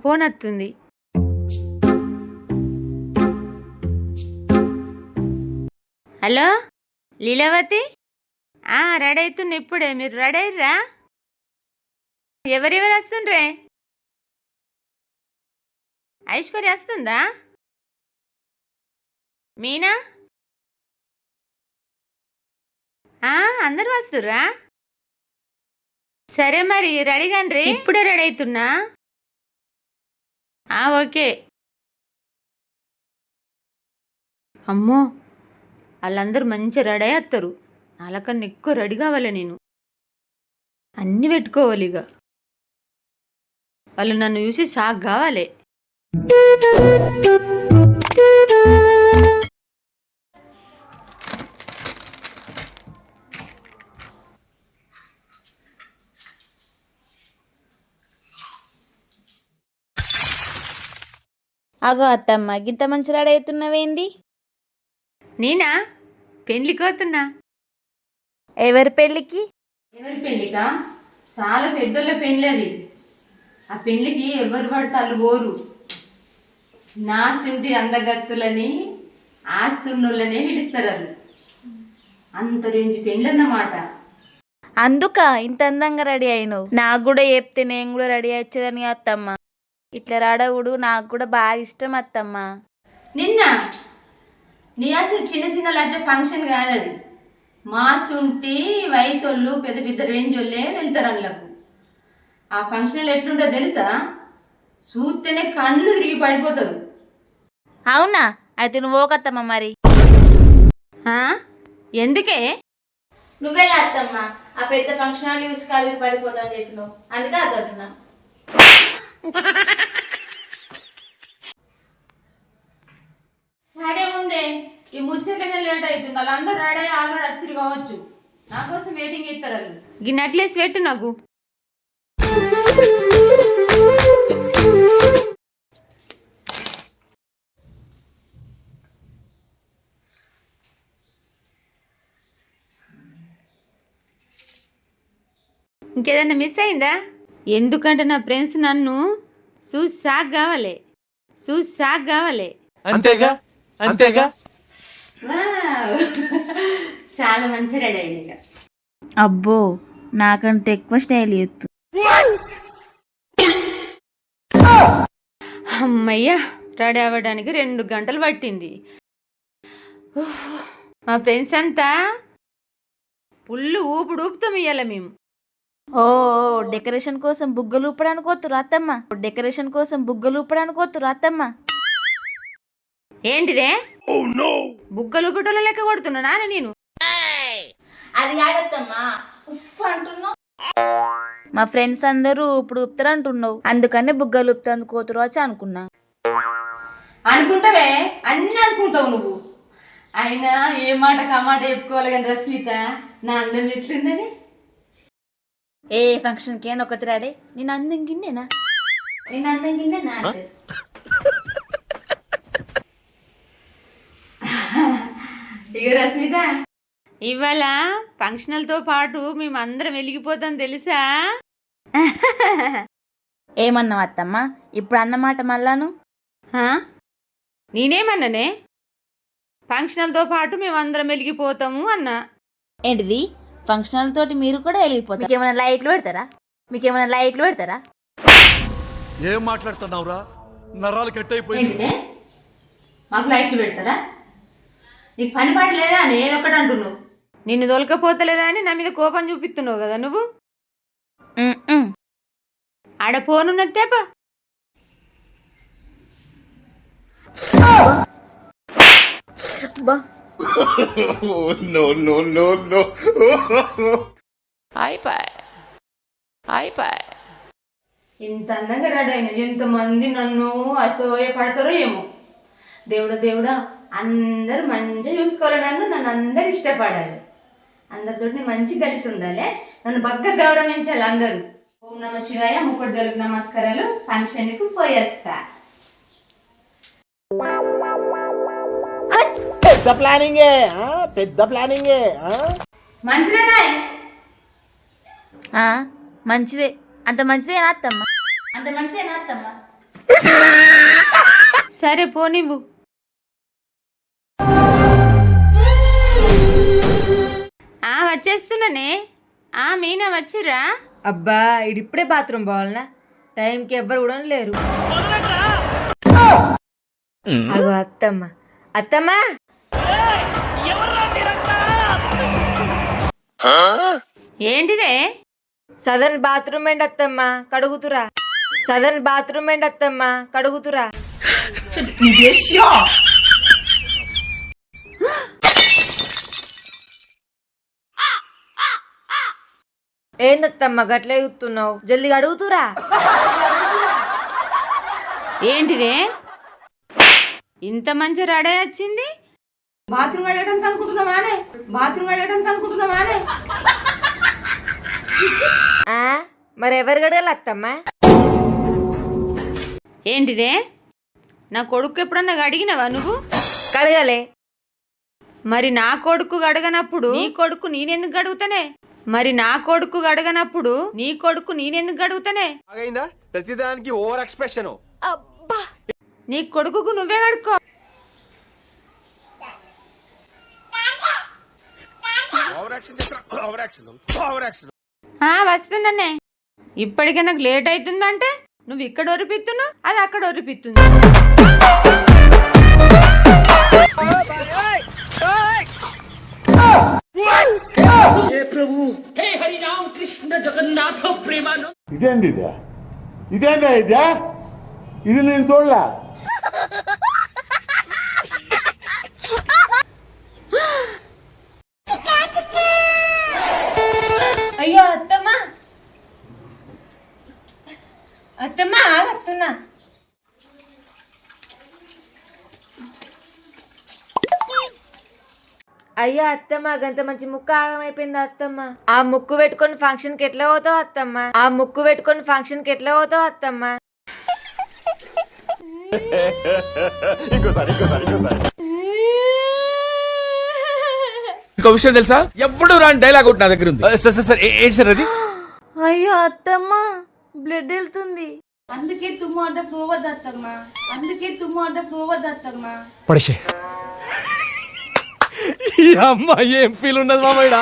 Phone వస్తుంది. Hello Leelavathi, ready అవుతున్నా ఇప్పుడే. మీరు రెడీ అయ్యరా? ఎవరెవరు వస్తుండ్రే? ఐశ్వర్య వస్తుందా? మీనా? అందరు వస్తుర్రా? సరే మరి రెడీ కాండ్రి. ఇప్పుడే రెడీ అవుతున్నా. ఓకే. అమ్మో, వాళ్ళందరూ మంచిగా రెడీ అవుతారు. వాళ్ళకన్నా ఎక్కువ రెడీ కావాలి. నేను అన్నీ పెట్టుకోవాలి. ఇక వాళ్ళు నన్ను చూసి షాక్ కావాలి. అగో అత్తమ్మ, గింత మంచి రెడీ అవుతున్నావేంది? నేనా? పెళ్ళికి పోతున్నా. ఎవరి పెళ్ళికి? ఎవరి పెళ్ళికా? చాలా పెద్దోళ్ళ పెళ్ళి అది. ఆ పెళ్ళికి ఎవరు పడతారు పోరు. నా సింటి అందగత్తులని ఆస్తున్నోళ్ళనే పిలుస్తారు. వాళ్ళు అంత రేంజ్ పెళ్ళి అన్నమాట. అందుక ఇంత అందంగా రెడీ అయినావు. నాకు కూడా చెప్తే నేను కూడా రెడీ వచ్చేదని అత్తమ్మ. ఇట్లా రాడవుడు నాకు కూడా బాగా ఇష్టం అత్తమ్మ. నిన్న నీ అసలు చిన్న చిన్న లజ్జ ఫంక్షన్ కాదు అది. మాసుంటి వయసు వాళ్ళు పెద్ద పెద్ద రేంజ్ వాళ్ళే వెళ్తారు అందులోకి. ఆ ఫంక్షన్లో ఎట్లుంటో తెలుసా? చూస్తేనే కళ్ళు తిరిగి పడిపోతారు. అవునా? అయితే నువ్వు ఓకత్తమ్మ మరి. ఎందుకే? నువ్వే అత్తమ్మ ఆ పెద్ద ఫంక్షన్ హాల్ యూస్ కాలేజీ పడిపోతా అని చెప్పినావు, అందుకే అదంటున్నా. సరే ఉండే, ఈ ముచ్చటనే లేట్ అవుతుంది. వాళ్ళందరూ రెడీ ఆల్రెడీ వచ్చిరు కావచ్చు. నా కోసం వెయిటింగ్ ఇస్తారు వాళ్ళు. ఈ నెక్లెస్ పెట్టు నాకు. ఇంకేదన్నా మిస్ అయిందా? ఎందుకంటే నా ఫ్రెండ్స్ నన్ను చూసి షాక్ కావాలి. అంతేగా అంతేగా. చాలా మంచి రెడీ అయింది. అబ్బో, నాకంటే ఎక్కువ స్టైల్ ఎత్తు. అమ్మయ్యా, రెడీ అవ్వడానికి 2 గంటలు పట్టింది. మా ఫ్రెండ్స్ అంతా పుల్లు ఊపుతాం ఇయ్యాల మేము. ఓ డెకరేషన్ కోసం బుగ్గలు ఊపడానికి వస్తురు అత్తమ్మ. ఏంటిదే? బుగ్గలు ఊపటోళ్ళ లెక్క కొడుతున్నా నేను. అది కాదత్తమ్మా, ఉఫ్ అంటున్నావు. మా ఫ్రెండ్స్ అందరూ ఇప్పుడు ఊపుతారు అంటున్నావు, అందుకనే బుగ్గలు ఊపుతాను కోతురు వచ్చి అనుకున్నా. అనుకుంటావే, అన్ని అనుకుంటావు నువ్వు. అయినా ఏ మాట కామాట చెప్పుకోవాలి కానీ రస్మిత, నా అందం ఎట్లుందని. ఏ ఫంక్షన్కి అని ఒకటి రాడే, నేను అందం గిన్నెనా? ఇక రస్మిత, ఇవాళ ఫంక్షన్లతో పాటు మేమందరం వెలిగిపోతాం తెలుసా? ఏమన్నావు అత్తమ్మ ఇప్పుడు అన్నమాట మళ్ళాను? నేనేమన్నానే? ఫంక్షన్లతో పాటు మేమందరం వెలిగిపోతాము అన్నా. ఏంటిది? ఫంక్షన్ల తోటి మీరు కూడా వెలిగిపోతారు? మీకేమైనా లైట్లు పెడతారా? ఏం మాట్లాడుతున్నావురా? నరాలు కట్ అయిపోయింది. మాకు లైట్లు పెడతారా? నీకు పని పాట లేదా అని ఏదొక్కటి అంటున్నావు. నిన్ను దొలకపోతలేదా అని నా మీద కోపం చూపిస్తున్నావు కదా నువ్వు. ఆడ ఫోనున్నది తేపా. ఇంత అందంగా రెడీ అయినా ఎంతమంది నన్ను అసూయ పడతారో ఏమో. దేవుడా, అందరూ మంచిగా చూసుకోవాలి. నన్ను అందరు ఇష్టపడాలి. అందరితో మంచి కలిసి ఉండాలి. నన్ను బాగా గౌరవించాలి అందరూ. ఓం నమ శివాయ, 3 గలుపు నమస్కారాలు. ఫంక్షన్కు పోయేస్తా. పెద్ద ప్లానింగే. మంచిదేనా? మంచిదే. అంత మంచిదేనా అత్తమ్మ? సరే పోనివ్వు. వచ్చేస్తున్నానే. మీనా వచ్చిర్రా? అబ్బా ఇడిప్పుడే బాత్రూమ్ పోవాలనా? టైంకి ఎవ్వరు కూడా లేరు. అగో అత్తమ్మ, అత్తమ్మ ఏంటిదే? సదన్ బాత్రూమ్ ఏంటి అత్తమ్మ కడుగుతురా? సదన్ బాత్రూమ్ ఏంటి అత్తమ్మ కడుగుతురా? ఏందత్తమ్మ గట్లే చూస్తున్నావు? జల్దీ అడుగుతురా. ఏంటిదే ఇంత మంచి రెడీ వచ్చింది? బాత్రూమ్ అడగడానికి అనుకుంటున్నావానే? బాత్రూమ్ అడగడానికి అనుకుంటున్నావానే? మరి ఎవరు గడగాలి అత్తమ్మ? ఏంటిదే నా కొడుకు ఎప్పుడన్నా అడిగినవా నువ్వు? కడగాలే. మరి నా కొడుకు గడగనప్పుడు నీ కొడుకు నేనెందుకు గడుగుతానే? మరి నా కొడుకు గడగనప్పుడు నీ కొడుకు నేనెందుకు గడుగుతానే? ప్రతిదానికి ఓవర్ ఎక్స్ప్రెషన్. నీ కొడుకుకు నువ్వే కడుక్కో. వస్తుందన్నే. ఇప్పటికే నాకు లేట్ అవుతుందంటే నువ్వు ఇక్కడ ఒరిపిస్తున్నావు, అది అక్కడ ఒరిపిస్తుంది. ఇదేంది ఇదే ఇది నేను చూడలే. అయ్యో అత్తమ్మ, అత్తమ్మ ఆగస్తున్నా. అయ్యో అత్తమ్మ గంత మంచి ముక్కు ఆగమైపోయింది అత్తమ్మ. ఆ ముక్కు పెట్టుకొని ఫంక్షన్ కి ఎట్లా పోతావు అత్తమ్మ? ఆ ముక్కు పెట్టుకొని ఫంక్షన్ కి ఎట్లా పోతావు అత్తమ్మ? ఇంకో విషయం తెలుసా? ఎప్పుడు రాని డైలాగ్ ఒకటి నా దగ్గర ఉంది. సార్ ఏంటి సార్ అది? అయ్యో అత్తమ్మ బ్లడ్ వెళ్తుంది. అందుకే తుమ్ము అంటే పోవద్దత్తమ్మా. అందుకే తుమ్ము అంటే పోవద్దత్తమ్మా. పడిషే ఈ అమ్మాయి ఏం ఫీల్ ఉన్నది మామయ్య.